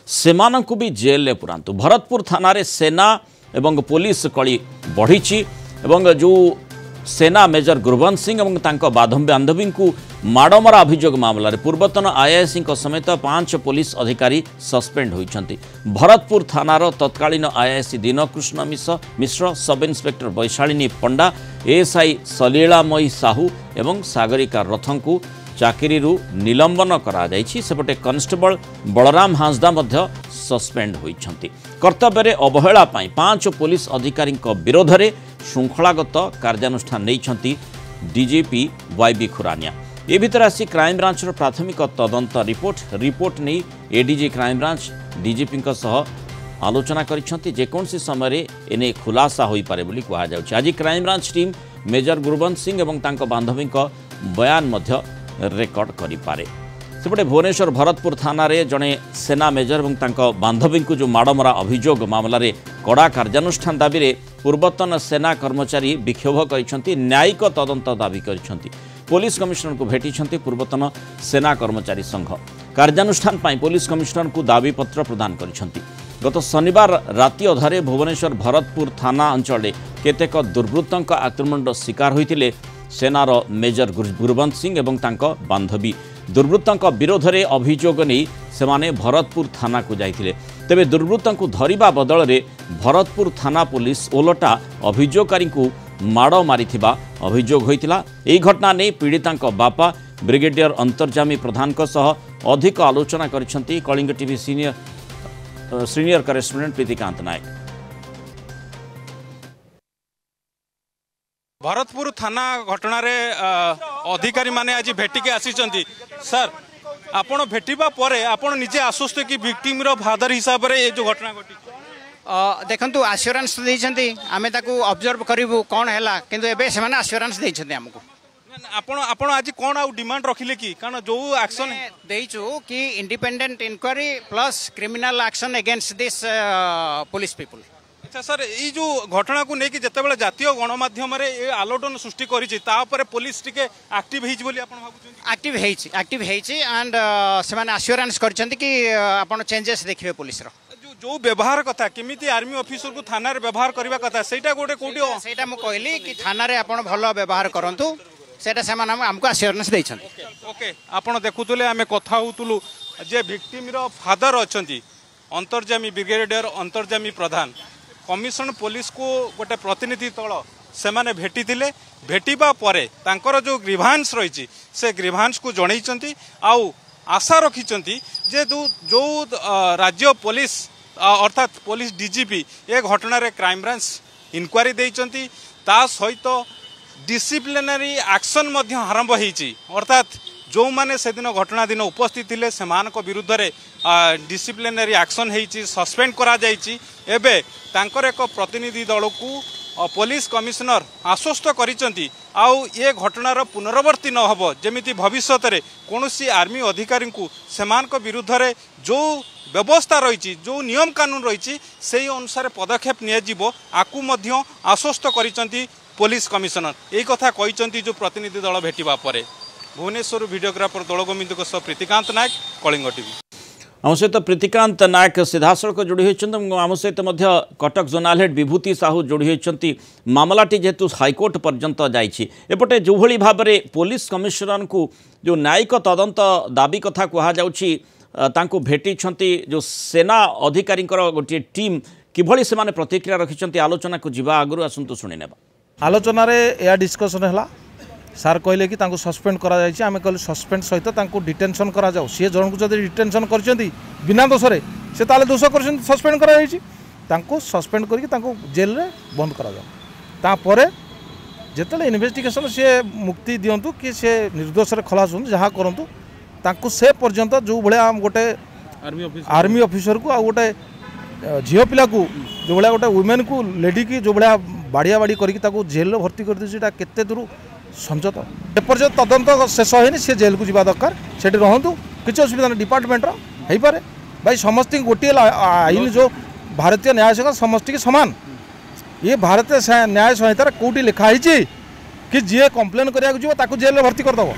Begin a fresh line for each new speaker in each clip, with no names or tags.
सेमानंकु भी जेल पुरांतु। भरतपुर थाना रे सेना एवं पुलिस कली बढ़ी एवं जो सेना मेजर गुरबंश सिंह और तांको बांधवी को माड़मरा अभियोग मामला रे पूर्वतन आईएएस समेत 5 पुलिस अधिकारी सस्पेंड होइछंती। भरतपुर थानार तत्कालीन आईएएस दीनकृष्ण मिश्र, सब इन्स्पेक्टर वैशालिनी पंडा, एएसआई सलीलामयी साहू एवं सागरिका रथों को चाकरी निलंबन करा जायछि। सेपटे कॉन्स्टेबल बलराम हांसदा मध्य सस्पेंड होइछंती। कर्तव्य अवहेला पाई 5 पुलिस अधिकारी विरोध में श्रृंखलागत कार्यानुष्ठान नहीं डीजीपी वाईबी खुरानिया। ए भितर आसी क्राइमब्रांच प्राथमिक तदंत रिपोर्ट नहीं एडीजी क्राइमब्रांच डीजीपी आलोचना करिसेंती। जेकोसी समय एने खुलासा हो पारे बोली कहा जाउछि। आज क्राइमब्रांच टीम मेजर गुरबंश सिंह और तांको बांधवी बयान मध्य रेकर्ड करि पारे। सेपटे भुवनेश्वर भरतपुर थाना रे जड़े सेना मेजर और तांको बांधवी को जो माड़मरा अभियोग मामला रे कड़ा कार्यानुष्ठान दाबी रे पूर्वतन सेना कर्मचारी विक्षोभ करिसेंती। न्यायिक तदंत दाबी करिसेंती। पुलिस कमिशनर को भेटिसेंती पूर्वतन सेना कर्मचारी संघ। कार्यानुष्ठान पाई पुलिस कमिशनर को दाबी पत्र प्रदान करिसेंती। गत शनिवार राति अधारे भुवनेश्वर भरतपुर थाना अंचल केतेक दुर्वृत्तों आक्रमण शिकार होइतिले सेनार मेजर गुरबंश सिंह और तांको बांधवी। दुर्वृत्तों विरोध में अभियोग नहीं सेमाने भरतपुर थाना को जाइथिले। तेबे दुर्वृत्तों को धरिबा बदल में भरतपुर थाना पुलिस ओलटा अभियोगकारी को माड़ मारिथिबा अभियोग होइतिला। एही घटना नहीं पीड़ितांको बापा ब्रिगेडियर अंतर्जामी प्रधान अधिक आलोचना करिसेंती Kalinga TV senior correspondent Preetikant Nayak.
Bharatpur थाना घटना रे अधिकारी माने आज भेटिके आसीचंती। सर आपण भेटिबा परे आपण निजे आश्वस्त कि विक्टिम रो फादर हिसाब रे ये जो घटना घटी
देखंतु एश्योरेंस देइछंती आमे ताकू ऑब्जर्व करिवु कोन हैला किंतु एबे से माने एश्योरेंस देइछंती हमको।
आपण आपण आज कोन आउ डिमांड रखिले कि कारण जो एक्शन
देइछु कि independent inquiry plus criminal action against this police people.
अच्छा सर ये जो घटना को लेकिन जितेबाला जातीय गणमाध्यम आलोड़न सृष्टि कर पुलिस टिके एक्टिव होइछि बोली आपण भाबुछन?
एक्टिव एंड से माने एश्योरेंस करछंती कि आपण चेंजेस देखिबे पुलिस रो
जो व्यवहार कथा केमिति आर्मी ऑफिसर को थाना रे व्यवहार करबा कथा सेटा गोटे कोटी
सेटा मु कहली कि थाना रे आपण भलो व्यवहार करंतु सेटा से माने हमको एश्योरेंस दैछंती।
ओके आपण देखुतले आमे कथा होतुलु जे विक्टिम रो फादर अछंती अंतर्जामी ब्रिगेडियर अंतर्जामी प्रधान कमिशन पुलिस को गोटे प्रतिनिधि दल से माने भेटिथिले। भेटिबा परे तांकर जो ग्रीभांस रही से ग्रीभांस को जनईचंती आउ आशा रखिचंती जे जो राज्य पुलिस अर्थात पुलिस डीजीपी ए घटना रे क्राइम ब्रांच इनक्वारी देइचंती ता सहित डिसिप्लिनरी एक्शन मध्य आरंभ होईची अर्थात जो माने से दिन घटना दिन उपस्थित थिले सेमान को विरुद्ध रे डिसिप्लिनरी एक्शन होईची सस्पेंड करा जाईची। एबे तांकर एक प्रतिनिधि दल को पुलिस कमिश्नर आश्वस्त करिसंती आउ ये घटनार पुनरावर्ती न हबो जेमिति भविष्यत रे कोनोसी आर्मी अधिकारी को सेमान को विरुद्ध रे जो व्यवस्था रही जो नियम कानून रही से अनुसार पदक्षेप नियाजिबो आकु मध्य आश्वस्त करिसंती पुलिस कमिश्नर। यही कथा कहिसंती जो प्रतिनिधि दल भेटिबा परे। भुवनेश्वर वीडियोग्राफर दलगोविंद प्रीतिकांत नायक कलिंग टीवी।
आम सहित प्रीतिकांत नायक सीधासख जोड़ी होती आम सहित कटक जोनाल हेड विभूति साहू जोड़ी होती मामलाटी जेहेतु हाइकोर्ट पर्यंत जापटे जो भाई भाव में पुलिस कमिश्नर को जो न्यायिक तदंत दाबी कथा कहु भेटी जो सेना अधिकारी गोटे टीम किभली से प्रतिक्रिया रखिंट आलोचना को जीवा आगु आसतु शुणी
आलोचन या डिस्कसन है सार कहले कि सस्पेंड करा जायछि आमे कहले सस्पेंड सहित डिटेंशन करा जाऊ सी जन को जदि डिटेंशन करछंती बिना दोषरे से ताले दोष करछंती सस्पेंड करा जायछि सस्पेंड करके जेल रे बंद करा जाऊ तापरे जेतले इन्वेस्टिगेशन सी मुक्ति दियंतु कि से निर्दोष रे खलास हों जहाँ करूँ से पर्यंत जो भाया गोटे आर्मी ऑफिसर को आ गोटे झील पिला को जो भाया गोटे वुमेन को लेडी की जो भाया बाड़िया बाड़ी करके जेल भर्ती कर देता केते दूर संजत एपर्यंत तदंत शेष होनी सी जेल को जीवा दरकार से रहतु किसी असुविधा नहीं डिपार्टमेंट हो पारे भाई समस्त गोटे आईन जो भारतीय न्याय संहिता समस्त की समान ये भारतीय न्याय संहितार कौटी लिखाई कि जी कंप्लेन कराया जेल भर्ती करदेव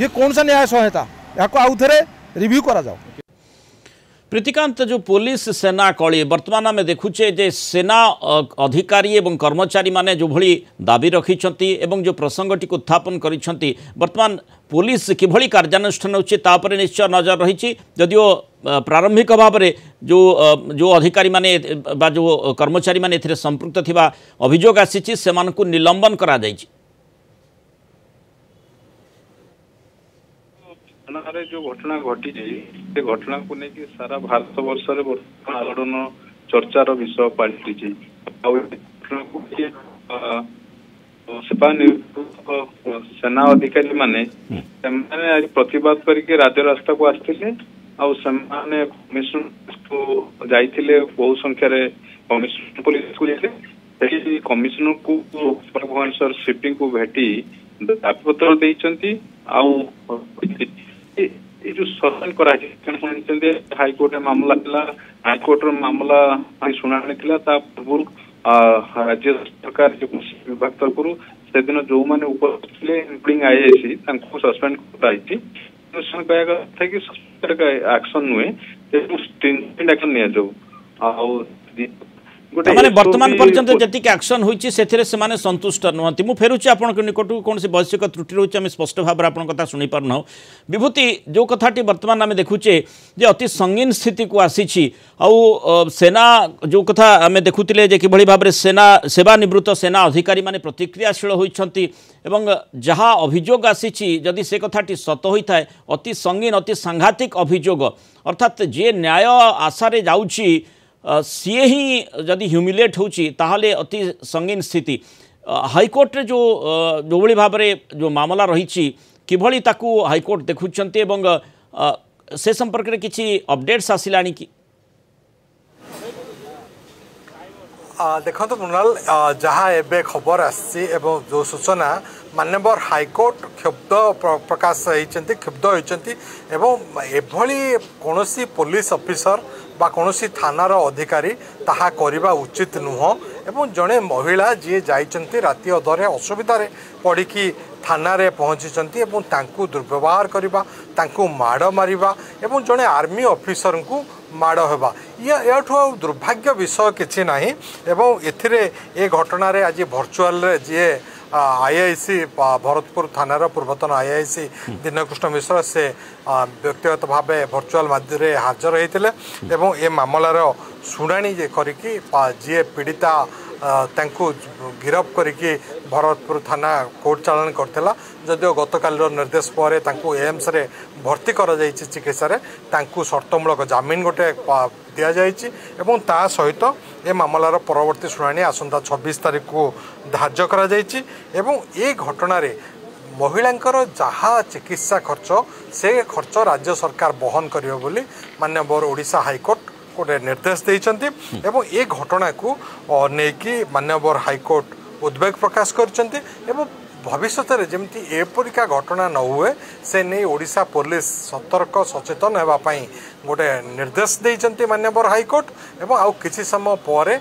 ये कौन सा न्याय संहिता या आउ थे रिव्यू करा जाओ।
प्रीतिकांत जो पुलिस सेना कली वर्तमान आम देखुचे जे सेना अधिकारी एवं कर्मचारी माने जो भली दाबी रखिछंती एवं जो प्रसंगटी को उत्थापन करिछंती वर्तमान पुलिस किभली कार्यानुष्ठान होछि ता पर निश्चय नजर रही जदिओ प्रारंभिक भाव में जो अधिकारी माने बा जो कर्मचारी माने एथिरे संपृक्त थिबा अभियोग आसीछि सेमानकु निलंबन करा जाइछि।
जो घटना घटी से घटना को लेकिन सारा भारत वर्ष आलोड़न चर्चार विषय पलटि सेना अधिकारी माने आज प्रतिवाद करके राजरास्ता को आसते कमिशन को जाइए बहु संख्यार कमिशन पुलिस को जाते कमिशनर को भुवनेश्वर सीपी को भेटी दाबी पत्र देइचंती जो सस्पेंड करा हाईकोर्ट मामला हाईकोर्ट मामला शुणाणी पूर्व राज्य सरकार विभाग तरफ से दिन जो मैंने उपस्थित इंक्लूडिंग आईआईसी सस्पेंड कराई कहा कि सस्पेंड एक्शन नुहे एक्शन नि
माने वर्तमान पर्यंत जतिक एक्शन होइछि सेथिरे से माने संतुष्ट नुहंती मु फेरुछि आपन के निकटू कोन से वैश्विक त्रुटि रोचे हम स्पष्ट भाव आपन कथा सुनि पारन विभूति जो कथाटी वर्तमान आम देखुचे जे अति संगीन स्थिति को आसीछि आउ सेना जो कथा आम देखुतिले जे किभली भाव रे सेना सेवानिवृत्त सेना अधिकारी माने प्रतिक्रियाशील होइछंती एवं जहाँ अभियोग आसीछि जदि से कथाटी सत होइथाय अति संगीन अति सांघातिक अभियोग अर्थात जे न्याय आशारे जाउछि सीए ही जदि ह्यूमिलेट होची ताहले अति संगीन स्थिति हाईकोर्ट रे जो भली भाव रे जो मामला रही किभली ताकू हाईकोर्ट देखुचंती एवं से संपर्क रे किछि अपडेट्स आसिलानी कि
देखो मृणाल जहाँ एबे खबर आसी एवं जो सूचना माननीय हाईकोर्ट क्षुब्ध प्रकाश होती क्षुब्ध होती एवं एभली कौनसी पुलिस ऑफिसर बा कौनसी थानार अधिकारी ताहा करिबा उचित नुह एवं जड़े महिला जी जाइचंती राति अधरे असुविधार पड़ी थाना रे पहुँची एवं तांकु दुर्व्यवहार करबा तांकु माड़ मारिबा एवं जड़े आर्मी ऑफिसर को माड़ होबा याठू दुर्भाग्य विषय किछि नाही एवं एथिरे ए घटना रे आज वर्चुअल रे जी आईआईसी भरतपुर थानार पूर्वतन आईआईसी दीनकृष्ण मिश्र से व्यक्तिगत भाव वर्चुअल माध्यम हाजर होते एवं ए मामलार शुणाणी करिकी जी पीड़िता गिरफ करिकी भरतपुर थाना कोर्ट चालान करथिला जदिओ गतकाल निर्देश पर एम्स रे भर्ती कर चिकित्सा शर्तमूलक जमीन गोटे दि जाइए ता सहित ए मामलार परवर्ती शुणाणी आसंता 26 तारीख को धार्य करा जाइछि एवं ए घटना रे महिलांकर जहाँ चिकित्सा खर्च से खर्च राज्य सरकार बहन करियो बोली माननीय ओडिशा हाईकोर्ट गोटे निर्देश देइछंती एवं ए घटना को नेकी माननीय हाईकोर्ट उद्वेग प्रकाश करछंती एवं भविष्य में जमती एपरिका घटना न हुए से नहीं ओडिशा पुलिस सतर्क सचेतन होगापाई गोटे निर्देश देइछंती माननीय हाईकोर्ट एवं आउ किछि समय पर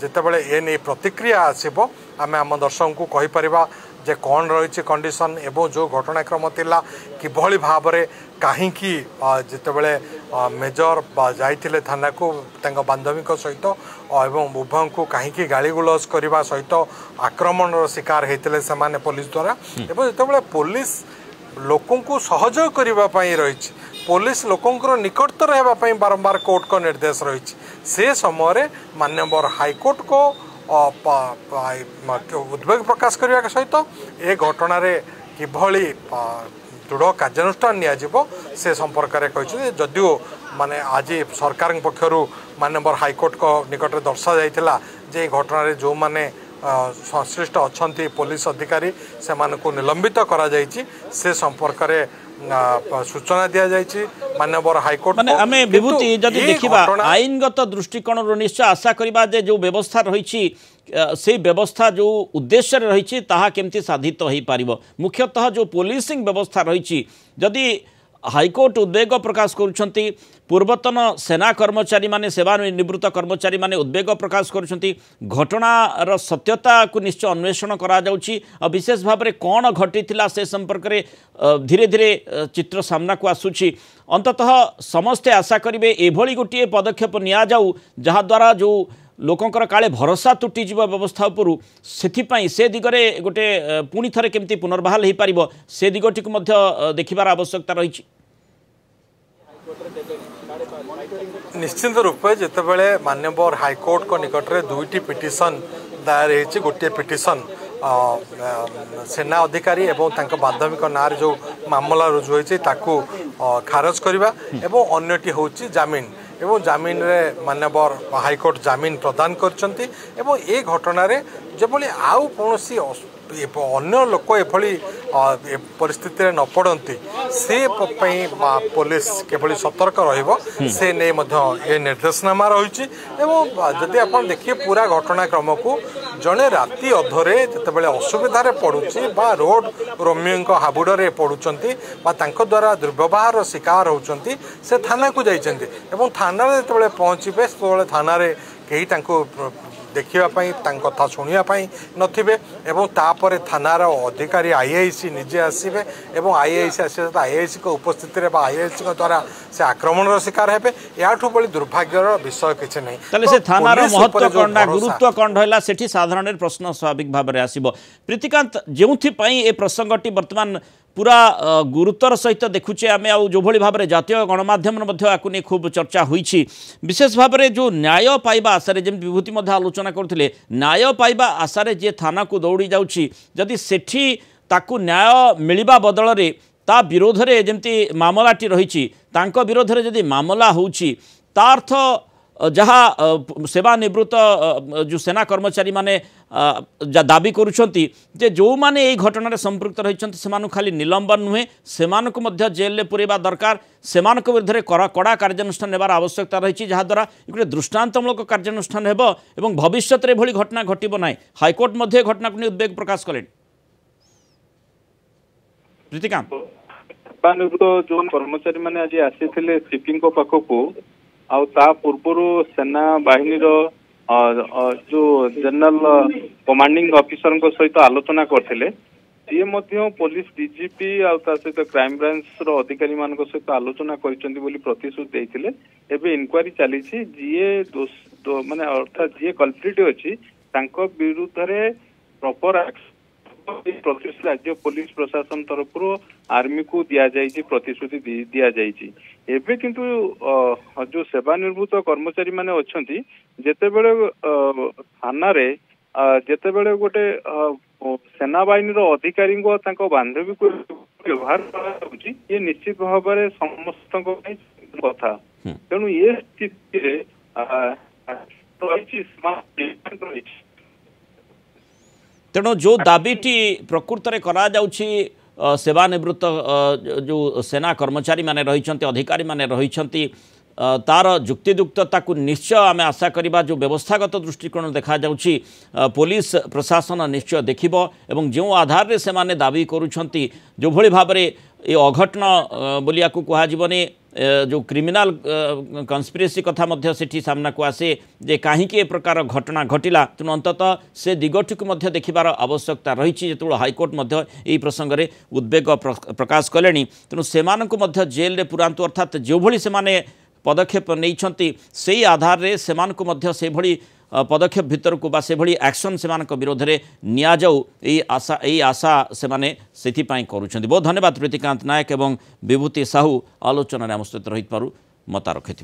जितेबाला ए नहीं प्रतिक्रिया आसिबो आमे आम दर्शक को कहि परिबा जे कौन रही कंडीशन एवं जो घटनाक्रम थिला किभली भाव में कहीं जितेबाला मेजर जाइथिले थाना को बांधवी सहित एवं उभय को कहीं गाली गुलज करने सहित आक्रमण शिकार होते से पुलिस द्वारा एवं जितेबाला पुलिस लोकों को सहयोग करने रही पुलिस लोकों निकटतर होगापाई बारंबार कोर्ट को निर्देश रही से समय माननीय हाईकोर्ट को उद्वेग प्रकाश करने सहित ए घटन किभली दृढ़ कार्यानुष्ठान नियाजिबो से संपर्क में कही जदिओ माने आज सरकार पक्षर माननीय हाईकोर्ट को निकट में दर्शा जाइथिला जे घटन जो माने संश्लिष्ट अच्छा पुलिस अधिकारी से निलंबित करा जाइछि से संपर्क में सूचना दि जाइछि माननीय हाईकोर्ट
माने आमे विभूति जदि देखिबा आईनगत दृष्टिकोण निश्चय आशा करिबा जे जो व्यवस्था रही से व्यवस्था जो उद्देश्य रही ताहा केमती साधित हो पारिबो मुख्यतः जो पुलिसिंग व्यवस्था रही जदि हाइकोर्ट उद्वेग प्रकाश करुछंती पूर्वतन सेना कर्मचारी माने सेवानिवृत्त कर्मचारी माने उद्वेग प्रकाश करुछंती घटनार सत्यता को निश्चय अन्वेषण करा जाउची विशेष भाव में कौन घटीथिला से संपर्क रे धीरे धीरे चित्र सामना को आसुची अंततः समस्ते आशा करिवे एभली गोटे पदक्षेप निया जाऊ जहा द्वारा जो लोकंकर काले भरोसा तुटी जीव व्यवस्था उपरू सेथिपाई से दिगरे गोटे पुणी थरे केमती पुनर्बहाल हो पारिबो से दिगटी को मध्य देखिबार आवश्यकता रही।
निश्चित रूपे जितेबाला माननीय हाइकोर्ट को निकट में दुईटी पिटिशन दायर होती गोटे पिटिशन सेना अधिकारी एवं तांको बांधवीक नार जो मामला रुजु होती खारज करवा एवं अन्यटी होची जामिन एवं जामिन रे माननीय हाइकोर्ट जामिन प्रदान करछंती एवं ए घटना रे जेबोली आउ कोनोसी अन्य लोक एभली परिस्थिति न पड़ती से पुलिस केवल सतर्क रहिबो से ने ये निर्देशनामा रही जदि आप देखिए पूरा घटनाक्रम को जड़े राति अधरे जितेबाला असुविधार पड़ुची बा रोड रोमियो हाबुड़े पड़ुंट द्वारा दुर्व्यवहार शिकार होती से थाना को जाइछन्ति एवं थाना जितेबाला पहुँचे से थाना कहीं देखापी कथा शुणापी नथिबे एवं तापर थानार अधिकारी आईआईसी निजे आसबे एवं आईआईसी आस आईआईसी उपस्थिति में आईआईसी द्वारा से आक्रमण शिकार हेबे याठू बड़ी दुर्भाग्यर विषय किसी नहीं
ताले से थानार महत्व कौन गुरुत्व कौन रहा सेठी साधारण प्रश्न स्वाभाविक भाव में आसीबो। प्रीतिकांत जोथि ए प्रसंगटी वर्तमान पूरा गुरुतर सहित देखुचे आम जो भाव में जातीय गणमाध्यम नहीं खूब चर्चा होईछि विशेष भाव में जो न्याय पाइबा आशारे जमी विभूति आलोचना करते न्याय पाइबा आशारे जे थाना को दौड़ी जाउछि जदि सेठी ताकू न्याय मिलिबा बदल रे ता विरोध रे जमती मामलाटी रही तांको विरोध रे जदि मामला होउछि ता अर्थ जहाँ सेवानिवृत्त जो सेना कर्मचारी माने दाबी करुछंती जे जो माने ए घटना संपृक्त रही से खाली निलंबन नुहे से जेल में पुरेबा दरकार से विरुद्ध कड़ा कार्यानुष्ठान नेबार आवश्यकता रही जहाद्वारा गोटे दृष्टांतमूलक कार्यानुष्ठान हेब एवं भविष्य में भली घटना घटब ना। हाइकोर्ट मध्य घटना को उद्वेग प्रकाश कले। प्रीतिकांत
जो कर्मचारी माने आज आसीथिले सीपींग पाखकू आउ ता पूर्व सेना बाहिनी जो जनरल कमांडिंग ऑफिसर सहित आलोचना करते सी पुलिस डीजीपी सहित क्राइम ब्रांच अधिकारी मान सहित आलोचना कर प्रतिश्रुति देते एवं इनक्वारी चली माने अर्थात जी कल्प्रिट अच्छी विरुद्ध प्रॉपर प्रतिश्रुति राज्य पुलिस प्रशासन तरफ आर्मी को दि जाइए प्रतिश्रुति दि जाइए एबे किंतु जो सेवानिवृत्त कर्मचारी माने अच्छी जेतेबेले थाना रे जेतेबेले गोटे सेना बाहिनी अधिकारी बांधवी को व्यवहार करा ये निश्चित भाव में समस्त कथा तेणु ये स्थिति
तेणु जो दाबीटी प्रकृत में करा जाउछि सेवानिवृत्त जो सेना कर्मचारी माने रहिछन्ति अधिकारी माने रहिछन्ति तार जुक्तियुक्तता को निश्चय आम आशा करवा जो व्यवस्थागत दृष्टिकोण देखा जाउछि पुलिस प्रशासन निश्चय देखिबो एवं जो आधार रे से माने दाबी करूछन्ति जो भली भाव में ये अघटन बोलिया को कहा जीवने जो क्रिमिनाल कन्स्पिरेसी कथा मध्य सेठी सामना को आसे जे कहीं ए प्रकार घटना घटिला तेणु अंततः से दिगटी को मध्य देखिबार आवश्यकता रही जो हाइकोर्ट मध्य यही प्रसंग में उद्वेग प्रकाश कले तेणु सेमानंकु मध्य जेल रे पुरांतु अर्थात जो भली सेमाने पदक्षेप नहीं से आधार रे सेमानंकु मध्य से भली पदक्षेप भितर को बा से भली एक्शन सेमानक विरोध में निया जाऊ यही आशा से माने सेथिपाई करूछन्ति। बहुत धन्यवाद प्रीतिकांत नायक एवं विभूति साहू आलोचना आम सहित रही मत रखि।